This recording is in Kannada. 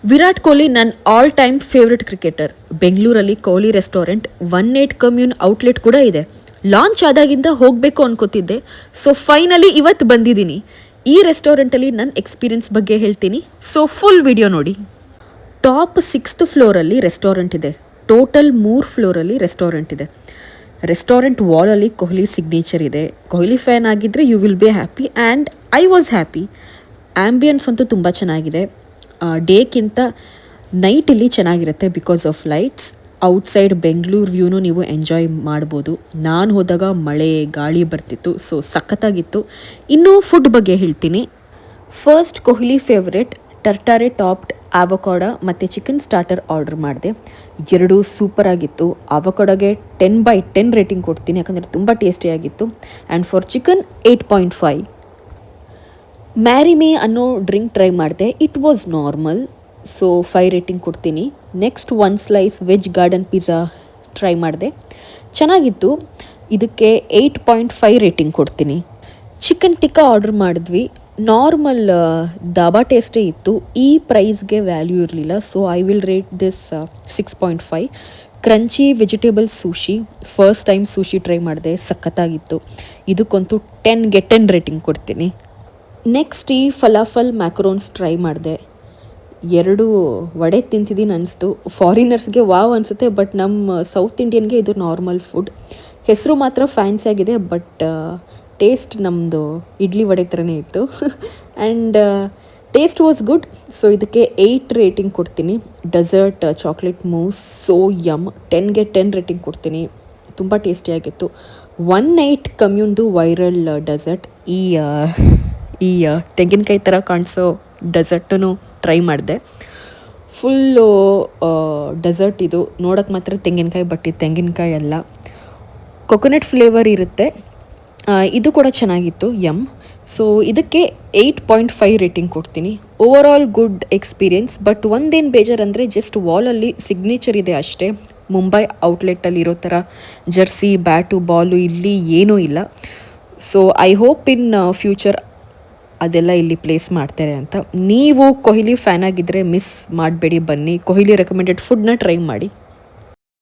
ವಿರಾಟ್ ಕೊಹ್ಲಿ ನನ್ನ ಆಲ್ ಟೈಮ್ ಫೇವ್ರೆಟ್ ಕ್ರಿಕೆಟರ್. ಬೆಂಗಳೂರಲ್ಲಿ ಕೊಹ್ಲಿ ರೆಸ್ಟೋರೆಂಟ್ 18 ಕಮ್ಯೂನ್ ಔಟ್ಲೆಟ್ ಕೂಡ ಇದೆ. ಲಾಂಚ್ ಆದಾಗಿಂದ ಹೋಗಬೇಕು ಅನ್ಕೋತಿದ್ದೆ. ಸೊ ಫೈನಲಿ ಇವತ್ತು ಬಂದಿದ್ದೀನಿ. ಈ ರೆಸ್ಟೋರೆಂಟಲ್ಲಿ ನನ್ನ ಎಕ್ಸ್ಪೀರಿಯನ್ಸ್ ಬಗ್ಗೆ ಹೇಳ್ತೀನಿ. ಸೊ ಫುಲ್ ವಿಡಿಯೋ ನೋಡಿ. ಟಾಪ್ 6th ಫ್ಲೋರಲ್ಲಿ ರೆಸ್ಟೋರೆಂಟ್ ಇದೆ. ಟೋಟಲ್ 3 ಫ್ಲೋರಲ್ಲಿ ರೆಸ್ಟೋರೆಂಟ್ ಇದೆ. ರೆಸ್ಟೋರೆಂಟ್ ವಾಲಲ್ಲಿ ಕೊಹ್ಲಿ ಸಿಗ್ನೇಚರ್ ಇದೆ. ಕೊಹ್ಲಿ ಫ್ಯಾನ್ ಆಗಿದ್ದರೆ you will be happy and I was happy. Ambience ಅಂತೂ ತುಂಬ ಚೆನ್ನಾಗಿದೆ. ಡೇಕ್ಕಿಂತ ನೈಟ್ ಇಲ್ಲಿ ಚೆನ್ನಾಗಿರುತ್ತೆ because of lights. Outside Bengaluru ವ್ಯೂನು ನೀವು ಎಂಜಾಯ್ ಮಾಡ್ಬೋದು. ನಾನು ಹೋದಾಗ ಮಳೆ ಗಾಳಿ ಬರ್ತಿತ್ತು, ಸೊ ಸಖತ್ತಾಗಿತ್ತು. ಇನ್ನೂ ಫುಡ್ ಬಗ್ಗೆ ಹೇಳ್ತೀನಿ. ಫಸ್ಟ್ ಕೊಹ್ಲಿ ಫೇವ್ರೆಟ್ ಟರ್ಟಾರೆ ಟಾಪ್ಡ್ ಆವಕಾಡ ಮತ್ತು ಚಿಕನ್ ಸ್ಟಾರ್ಟರ್ ಆರ್ಡರ್ ಮಾಡಿದೆ. ಎರಡೂ ಸೂಪರಾಗಿತ್ತು. ಆವಕಾಡೋಗೆ 10/10 ರೇಟಿಂಗ್ ಕೊಡ್ತೀನಿ, ಯಾಕಂದರೆ ತುಂಬ ಟೇಸ್ಟಿಯಾಗಿತ್ತು. And for chicken 8.5. Mary May ಅನ್ನೋ ಡ್ರಿಂಕ್ ಟ್ರೈ ಮಾಡಿದೆ. It was normal, so 5 rating ಕೊಡ್ತೀನಿ. Next 1 slice veg garden pizza try ಮಾಡಿದೆ, ಚೆನ್ನಾಗಿತ್ತು. ಇದಕ್ಕೆ 8.5 ರೇಟಿಂಗ್ ಕೊಡ್ತೀನಿ. ಚಿಕನ್ ಟಿಕ್ಕಾ ಆರ್ಡರ್ ಮಾಡಿದ್ವಿ. ನಾರ್ಮಲ್ ದಾಬಾ ಟೇಸ್ಟೇ ಇತ್ತು. ಈ ಪ್ರೈಸ್ಗೆ ವ್ಯಾಲ್ಯೂ ಇರಲಿಲ್ಲ, so I will rate this 6.5. Crunchy vegetable sushi, first time sushi try ಮಾಡಿದೆ, ಸಖತ್ತಾಗಿತ್ತು. ಇದಕ್ಕಂತೂ 10ಗೆ 10 ರೇಟಿಂಗ್ ಕೊಡ್ತೀನಿ. ನೆಕ್ಸ್ಟ್ ಈ ಫಲಾಫಲ್ ಮ್ಯಾಕ್ರೋನ್ಸ್ ಟ್ರೈ ಮಾಡಿದೆ. 2 ವಡೆ ತಿಂತಿದ್ದೀನಿ ಅನಿಸ್ತು. ಫಾರಿನರ್ಸ್ಗೆ ವಾವ್ ಅನಿಸುತ್ತೆ, ಬಟ್ ನಮ್ಮ ಸೌತ್ ಇಂಡಿಯನ್ಗೆ ಇದು ನಾರ್ಮಲ್ ಫುಡ್. ಹೆಸರು ಮಾತ್ರ ಫ್ಯಾನ್ಸಿ ಆಗಿದೆ, ಬಟ್ ಟೇಸ್ಟ್ ನಮ್ಮದು ಇಡ್ಲಿ ವಡೆ ಥರನೇ ಇತ್ತು. And taste was good, so ಇದಕ್ಕೆ 8 ರೇಟಿಂಗ್ ಕೊಡ್ತೀನಿ. Dessert chocolate mousse so yum, 10ಗೆ 10 ರೇಟಿಂಗ್ ಕೊಡ್ತೀನಿ. ತುಂಬ ಟೇಸ್ಟಿಯಾಗಿತ್ತು. 1 ಕಮ್ಯೂನ್ದು ವೈರಲ್ ಡೆಸರ್ಟ್, ಈ ತೆಂಗಿನಕಾಯಿ ಥರ ಕಾಣಿಸೋ ಡೆಸರ್ಟನ್ನು ಟ್ರೈ ಮಾಡಿದೆ. ಫುಲ್ಲು ಡೆಸರ್ಟ್ ಇದು. ನೋಡೋಕ್ಕೆ ಮಾತ್ರ ತೆಂಗಿನಕಾಯಿ, ಬಟ್ ಇದು ತೆಂಗಿನಕಾಯಿ ಅಲ್ಲ, ಕೊಕೊನಟ್ ಫ್ಲೇವರ್ ಇರುತ್ತೆ. ಇದು ಕೂಡ ಚೆನ್ನಾಗಿತ್ತು, ಯಮ್. ಸೊ ಇದಕ್ಕೆ 8.5 ರೇಟಿಂಗ್ ಕೊಡ್ತೀನಿ. Over all good experience, but ಒಂದೇನು ಬೇಜಾರಂದರೆ ಜಸ್ಟ್ ವಾಲಲ್ಲಿ ಸಿಗ್ನೇಚರ್ ಇದೆ ಅಷ್ಟೇ. ಮುಂಬೈ ಔಟ್ಲೆಟಲ್ಲಿ ಇರೋ ಥರ ಜರ್ಸಿ, ಬ್ಯಾಟು, ಬಾಲು ಇಲ್ಲಿ ಏನೂ ಇಲ್ಲ. So I hope in future ಅದೆಲ್ಲ ಇಲ್ಲಿ ಪ್ಲೇಸ್ ಮಾಡ್ತಾರೆ ಅಂತ. ನೀವು ಕೊಹ್ಲಿ ಫ್ಯಾನ್ ಆಗಿದ್ದರೆ ಮಿಸ್ ಮಾಡಬೇಡಿ, ಬನ್ನಿ. ಕೊಹ್ಲಿ ರೆಕಮೆಂಡೆಡ್ ಫುಡ್ನ ಟ್ರೈ ಮಾಡಿ.